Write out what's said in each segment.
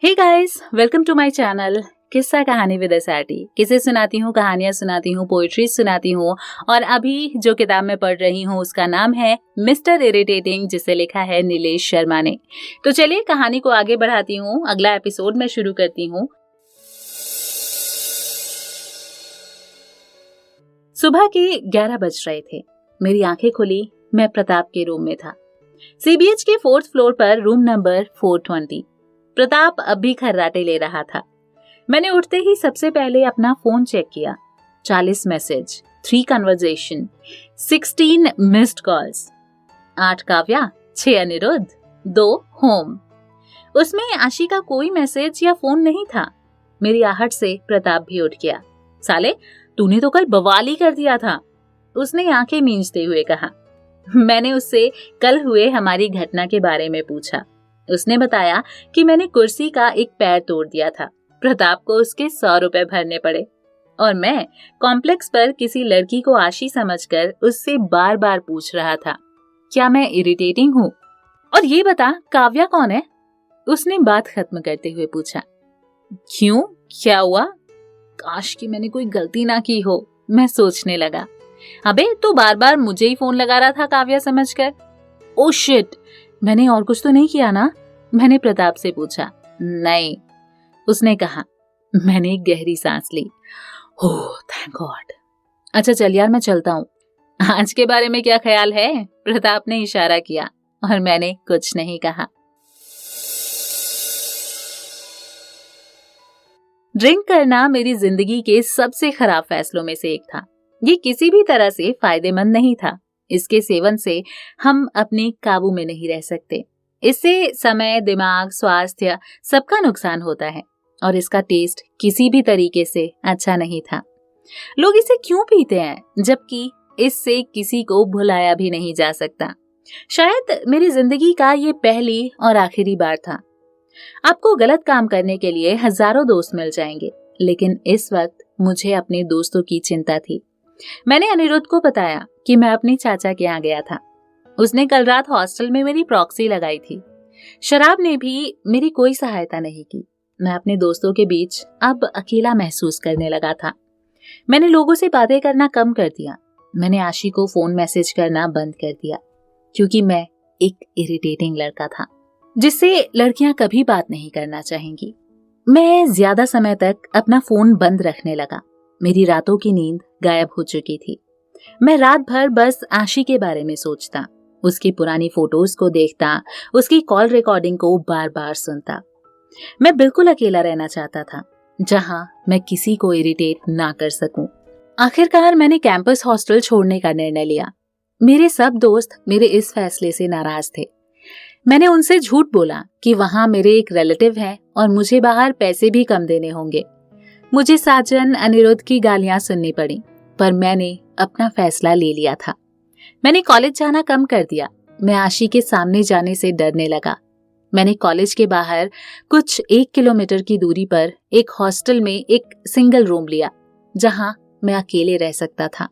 Hey guys, welcome to my channel किस्सा कहानी with SRT. किसे सुनाती हूँ, कहानियां सुनाती हूँ, पोइट्री सुनाती हूँ। और अभी जो किताब मैं पढ़ रही हूँ उसका नाम है मिस्टर इरिटेटिंग, जिसे लिखा है नीलेश शर्मा ने। तो चलिए कहानी को आगे बढ़ाती हूँ। अगला एपिसोड मैं शुरू करती हूँ। सुबह के 11 बज रहे थे। मेरी आंखें खुली। मैं प्रताप के रूम में था। सीबीएच के 4th फ्लोर पर रूम नंबर 420। प्रताप अब भी खर्राटे ले रहा था। मैंने उठते ही सबसे पहले अपना फोन चेक किया। 40 message, 3 conversation, 16 missed calls, 8 Kavya, 6 Anirudh, 2 home. उसमें आशी का कोई मैसेज या फोन नहीं था। मेरी आहट से प्रताप भी उठ गया। साले, तूने तो कल बवाल ही कर दिया था, उसने आंखें मींचते हुए कहा। मैंने उससे कल हुए हमारी घटना के बारे में पूछा। उसने बताया कि मैंने कुर्सी का एक पैर तोड़ दिया था। प्रताप को उसके 100 रुपए भरने पड़े और मैं कॉम्प्लेक्स पर किसी लड़की को आशी समझकर उससे बार बार पूछ रहा था, क्या मैं इरिटेटिंग हूँ? और ये बता, काव्या कौन है? उसने बात खत्म करते हुए पूछा। क्यों, क्या हुआ? काश कि मैंने कोई गलती ना की हो, मैं सोचने लगा। अबे, तू बार बार मुझे ही फोन लगा रहा था काव्या समझकर। ओ शिट, मैंने और कुछ तो नहीं किया ना? मैंने प्रताप से पूछा। नहीं, उसने कहा। मैंने एक गहरी सांस ली। Oh thank God. अच्छा चल यार, मैं चलता हूँ। आज के बारे में क्या ख्याल है? प्रताप ने इशारा किया और मैंने कुछ नहीं कहा। ड्रिंक करना मेरी जिंदगी के सबसे खराब फैसलों में से एक था। ये किसी भी तरह से फायदेमंद नहीं था। इसके सेवन से हम अपने काबू में नहीं रह सकते। इससे समय, दिमाग, स्वास्थ्य सबका नुकसान होता है और इसका टेस्ट किसी भी तरीके से अच्छा नहीं था। लोग इसे क्यों पीते हैं, जबकि इससे किसी को भुलाया भी नहीं जा सकता। शायद मेरी जिंदगी का ये पहली और आखिरी बार था। आपको गलत काम करने के लिए हजारों दोस्त मिल जाएंगे, लेकिन इस वक्त मुझे अपने दोस्तों की चिंता थी। मैंने अनिरुद्ध को बताया कि मैं अपने चाचा के यहाँ गया था। उसने कल रात हॉस्टल में मेरी प्रॉक्सी लगाई थी। शराब ने भी मेरी कोई सहायता नहीं की। मैं अपने दोस्तों के बीच अब अकेला महसूस करने लगा था। मैंने लोगों से बातें करना कम कर दिया। मैंने आशी को फोन मैसेज करना बंद कर दिया, क्योंकि मैं एक इरिटेटिंग लड़का था जिससे लड़कियां कभी बात नहीं करना चाहेंगी। मैं ज्यादा समय तक अपना फोन बंद रखने लगा। मेरी रातों की नींद गायब हो चुकी थी। मैं रात भर बस आशी के बारे में सोचता, उसकी पुरानी फोटोज को देखता, उसकी कॉल रिकॉर्डिंग को बार बार सुनता। मैं बिल्कुल अकेला रहना चाहता था, जहां मैं किसी को इरिटेट ना कर सकूं। आखिरकार मैंने कैंपस हॉस्टल छोड़ने का निर्णय लिया। मेरे सब दोस्त मेरे इस फैसले से नाराज थे। मैंने उनसे झूठ बोला कि वहां मेरे एक रिलेटिव है और मुझे बाहर पैसे भी कम देने होंगे। मुझे साजन, अनिरुद्ध की गालियां सुननी पड़ी, पर मैंने अपना फैसला ले लिया था। मैंने कॉलेज जाना कम कर दिया। मैं आशी के सामने जाने से डरने लगा। मैंने कॉलेज के बाहर कुछ 1 किलोमीटर की दूरी पर एक हॉस्टल में एक सिंगल रूम लिया, जहां मैं अकेले रह सकता था।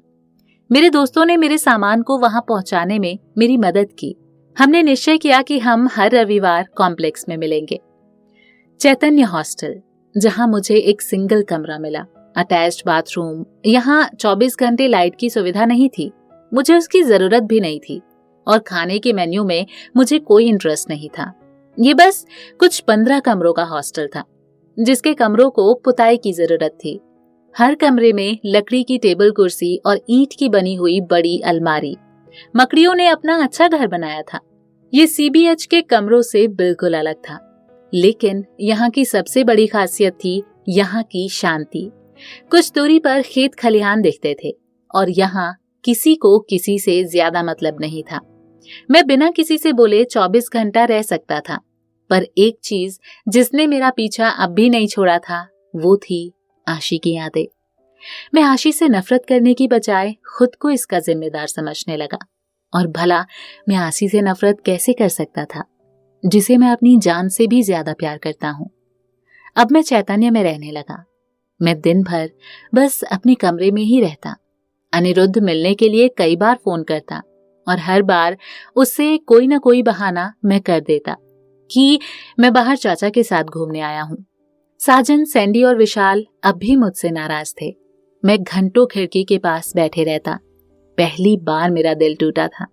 मेरे दोस्तों ने मेरे सामान को वहां पहुंचाने में मेरी मदद की। हमने निश्चय किया कि हम हर रविवार कॉम्प्लेक्स में मिलेंगे। चैतन्य हॉस्टल, जहां मुझे एक सिंगल कमरा मिला, अटैच्ड बाथरूम। यहाँ 24 घंटे लाइट की सुविधा नहीं थी, मुझे उसकी जरूरत भी नहीं थी, और खाने के मेन्यू में मुझे कोई इंटरेस्ट नहीं था। ये बस कुछ 15 कमरों का हॉस्टल था, जिसके कमरों को पुताई की जरूरत थी। हर कमरे में लकड़ी की टेबल कुर्सी और ईंट की बनी हुई बड़ी अलमारी। मकड़ियों ने अपना अच्छा घर बनाया था। ये सीबीएच के कमरों से बिल्कुल अलग था, लेकिन यहाँ की सबसे बड़ी खासियत थी यहाँ की शांति। कुछ दूरी पर खेत खलिहान दिखते थे और यहाँ किसी को किसी से ज्यादा मतलब नहीं था। मैं बिना किसी से बोले 24 घंटा रह सकता था, पर एक चीज जिसने मेरा पीछा अब भी नहीं छोड़ा था, वो थी आशी की यादें। मैं आशी से नफरत करने की बजाय खुद को इसका जिम्मेदार समझने लगा। और भला मैं आशी से नफरत कैसे कर सकता था, जिसे मैं अपनी जान से भी ज्यादा प्यार करता हूँ। अब मैं चैतन्य में रहने लगा। मैं दिन भर बस अपने कमरे में ही रहता। अनिरुद्ध मिलने के लिए कई बार फोन करता और हर बार उससे कोई ना कोई बहाना मैं कर देता कि मैं बाहर चाचा के साथ घूमने आया हूं। साजन, सैंडी और विशाल अब भी मुझसे नाराज थे। मैं घंटों खिड़की के पास बैठे रहता। पहली बार मेरा दिल टूटा था,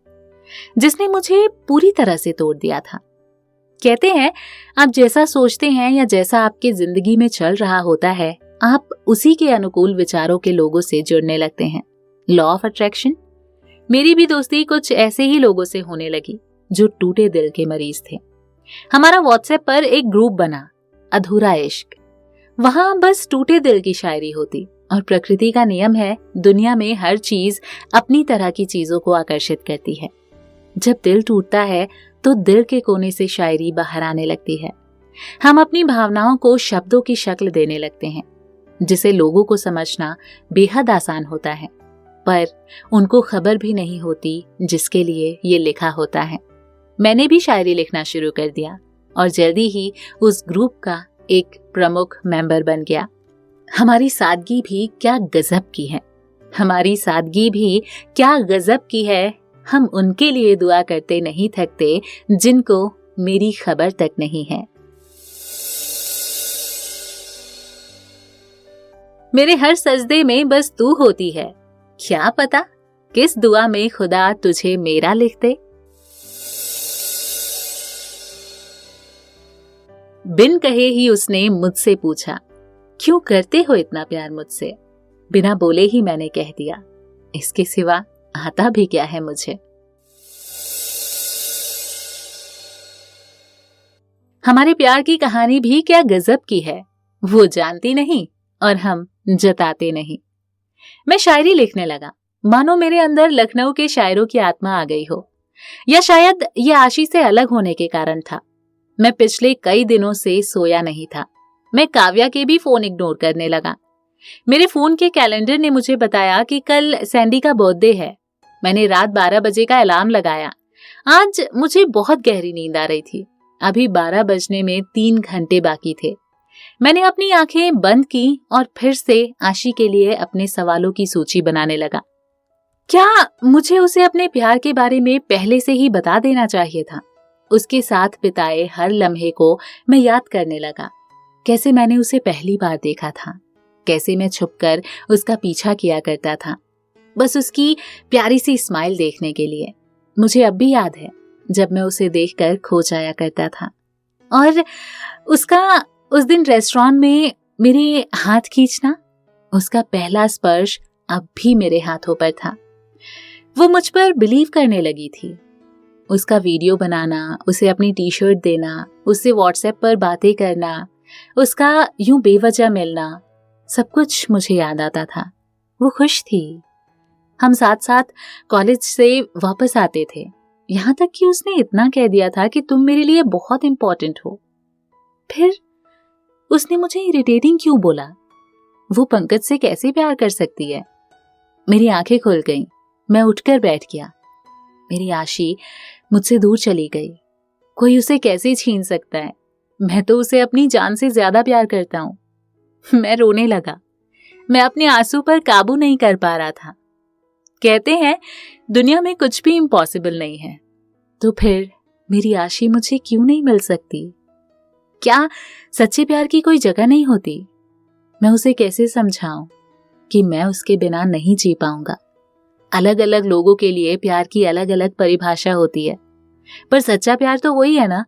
जिसने मुझे पूरी तरह से तोड़ दिया था। कहते हैं, आप जैसा सोचते हैं या जैसा आपकी जिंदगी में चल रहा होता है, आप उसी के अनुकूल विचारों के लोगों से जुड़ने लगते हैं। Law of attraction. मेरी भी दोस्ती कुछ ऐसे ही लोगों से होने लगी जो टूटे दिल के मरीज थे। हमारा व्हाट्सएप पर एक ग्रुप बना, अधूरा इश्क। वहां बस टूटे दिल की शायरी होती और प्रकृति का नियम है, दुनिया में हर चीज अपनी तरह की चीजों को आकर्षित करती है। जब दिल टूटता है तो दिल के कोने से शायरी बाहर आने लगती है। हम अपनी भावनाओं को शब्दों की शक्ल देने लगते हैं, जिसे लोगों को समझना बेहद आसान होता है, पर उनको खबर भी नहीं होती जिसके लिए ये लिखा होता है। मैंने भी शायरी लिखना शुरू कर दिया और जल्दी ही उस ग्रुप का एक प्रमुख मेंबर बन गया। हमारी सादगी भी क्या गजब की है, हमारी सादगी भी क्या गजब की है। हम उनके लिए दुआ करते नहीं थकते जिनको मेरी खबर तक नहीं है। मेरे हर सजदे में बस तू होती है, क्या पता किस दुआ में खुदा तुझे मेरा लिख दे। बिन कहे ही उसने मुझसे पूछा, क्यों करते हो इतना प्यार मुझसे। बिना बोले ही मैंने कह दिया, इसके सिवा आता भी क्या है मुझे। हमारे प्यार की कहानी भी क्या गजब की है, वो जानती नहीं और हम जताते नहीं। मैं शायरी लिखने लगा, मानो मेरे अंदर लखनऊ के शायरों की आत्मा आ गई हो, या शायद ये आशी से अलग होने के कारण था। मैं पिछले कई दिनों से सोया नहीं था। मैं काव्या के भी फोन इग्नोर करने लगा। मेरे फोन के कैलेंडर ने मुझे बताया कि कल सैंडी का बर्थडे है। मैंने रात 12 बजे का अलार्म लगाया। आज मुझे बहुत गहरी नींद आ रही थी। अभी 12 बजने में 3 घंटे बाकी थे। मैंने अपनी आंखें बंद की और फिर से आशी के लिए अपने सवालों की सूची बनाने लगा। क्या मुझे उसे अपने प्यार के बारे में पहले से ही बता देना चाहिए था? उसके साथ बिताए हर लम्हे को मैं याद करने लगा। कैसे मैंने उसे पहली बार देखा था, कैसे मैं छुपकर उसका पीछा किया करता था, बस उसकी प्यारी सी स्माइल देखने के लिए। मुझे अब भी याद है जब मैं उसे देखकर खो जाया करता था, और उसका उस दिन रेस्टोरेंट में मेरे हाथ खींचना, उसका पहला स्पर्श अब भी मेरे हाथों पर था। वो मुझ पर बिलीव करने लगी थी। उसका वीडियो बनाना, उसे अपनी टी शर्ट देना, उससे व्हाट्सएप पर बातें करना, उसका यूं बेवजह मिलना, सब कुछ मुझे याद आता था। वो खुश थी। हम साथ साथ कॉलेज से वापस आते थे, यहाँ तक कि उसने इतना कह दिया था कि तुम मेरे लिए बहुत इंपॉर्टेंट हो। फिर उसने मुझे इरिटेटिंग क्यों बोला? वो पंकज से कैसे प्यार कर सकती है? मेरी आंखें खुल गईं। मैं उठकर बैठ गया। मेरी आशी मुझसे दूर चली गई। कोई उसे कैसे छीन सकता है? मैं तो उसे अपनी जान से ज्यादा प्यार करता हूं। मैं रोने लगा। मैं अपने आंसू पर काबू नहीं कर पा रहा था। कहते हैं दुनिया में कुछ भी इम्पॉसिबल नहीं है, तो फिर मेरी आशी मुझे क्यों नहीं मिल सकती? क्या सच्चे प्यार की कोई जगह नहीं होती? मैं उसे कैसे समझाऊं कि मैं उसके बिना नहीं जी पाऊंगा? अलग अलग लोगों के लिए प्यार की अलग अलग परिभाषा होती है, पर सच्चा प्यार तो वही है ना,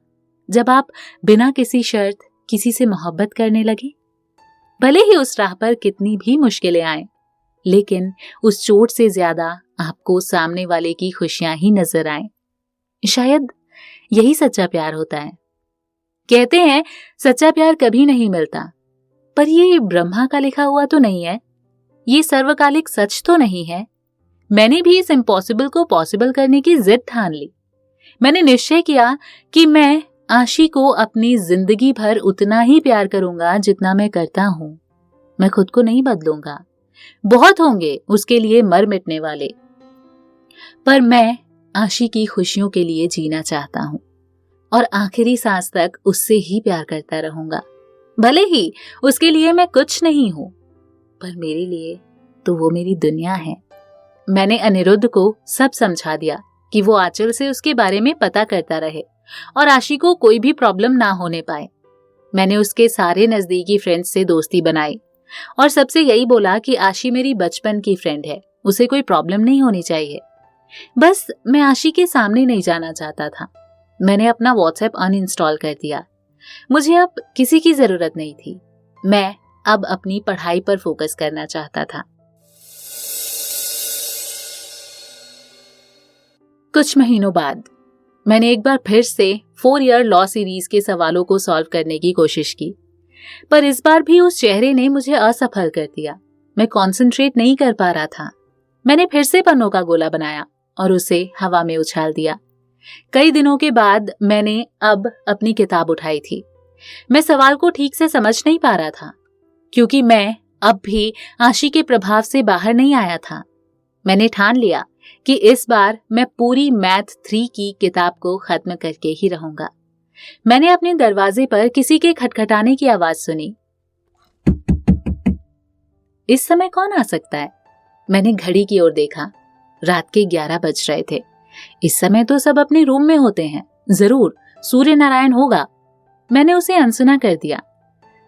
जब आप बिना किसी शर्त किसी से मोहब्बत करने लगे। भले ही उस राह पर कितनी भी मुश्किलें आए, लेकिन उस चोट से ज्यादा आपको सामने वाले की खुशियां ही नजर आए। शायद यही सच्चा प्यार होता है। कहते हैं सच्चा प्यार कभी नहीं मिलता, पर ये ब्रह्मा का लिखा हुआ तो नहीं है, ये सर्वकालिक सच तो नहीं है। मैंने भी इस इम्पॉसिबल को पॉसिबल करने की जिद ठान ली। मैंने निश्चय किया कि मैं आशी को अपनी जिंदगी भर उतना ही प्यार करूंगा जितना मैं करता हूं। मैं खुद को नहीं बदलूंगा। बहुत होंगे उसके लिए मर मिटने वाले, पर मैं आशी की खुशियों के लिए जीना चाहता हूं और आखिरी सांस तक उससे ही प्यार करता रहूंगा। भले ही उसके लिए मैं कुछ नहीं हूं, पर मेरे लिए तो वो मेरी दुनिया है। मैंने अनिरुद्ध को सब समझा दिया कि वो आंचल से उसके बारे में पता करता रहे और आशी को कोई भी प्रॉब्लम ना होने पाए। मैंने उसके सारे नजदीकी फ्रेंड्स से दोस्ती बनाई और सबसे यही बोला कि आशी मेरी बचपन की फ्रेंड है, उसे कोई प्रॉब्लम नहीं होनी चाहिए। बस मैं आशी के सामने नहीं जाना चाहता था। मैंने अपना व्हाट्सएप अनइंस्टॉल कर दिया। मुझे अब किसी की जरूरत नहीं थी। मैं अब अपनी पढ़ाई पर फोकस करना चाहता था। कुछ महीनों बाद मैंने एक बार फिर से 4 ईयर लॉ सीरीज के सवालों को सॉल्व करने की कोशिश की, पर इस बार भी उस चेहरे ने मुझे असफल कर दिया। मैं कंसंट्रेट नहीं कर पा रहा था। मैंने फिर से पन्नों का गोला बनाया और उसे हवा में उछाल दिया। कई दिनों के बाद मैंने अब अपनी किताब उठाई थी। मैं सवाल को ठीक से समझ नहीं पा रहा था, क्योंकि मैं अब भी आशी के प्रभाव से बाहर नहीं आया था। मैंने ठान लिया कि इस बार मैं पूरी मैथ 3 की किताब को खत्म करके ही रहूंगा। मैंने अपने दरवाजे पर किसी के खटखटाने की आवाज सुनी। इस समय कौन आ सकता है? मैंने घड़ी की ओर देखा। रात के 11 बज रहे थे। इस समय तो सब अपने रूम में होते हैं। जरूर सूर्य नारायण होगा। मैंने उसे अनसुना कर दिया।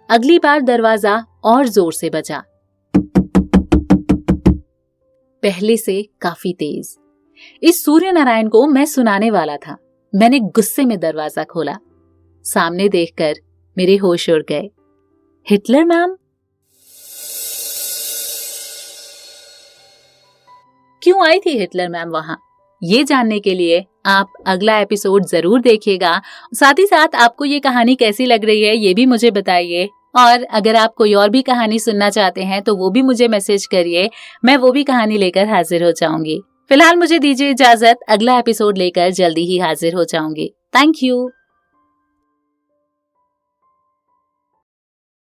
अगली बार दरवाजा और जोर से बजा, पहले से काफी तेज। इस सूर्य नारायण को मैं सुनाने वाला था। मैंने गुस्से में दरवाजा खोला। सामने देखकर मेरे होश उड़ गए। Hitler ma'am? क्यों आई थी हिटलर मैम वहां? ये जानने के लिए आप अगला एपिसोड जरूर देखिएगा। साथ ही साथ आपको ये कहानी कैसी लग रही है ये भी मुझे बताइए, और अगर आप कोई और भी कहानी सुनना चाहते हैं तो वो भी मुझे मैसेज करिए। मैं वो भी कहानी लेकर हाजिर हो जाऊंगी। फिलहाल मुझे दीजिए इजाजत। अगला एपिसोड लेकर जल्दी ही हाजिर हो जाऊंगी। Thank you.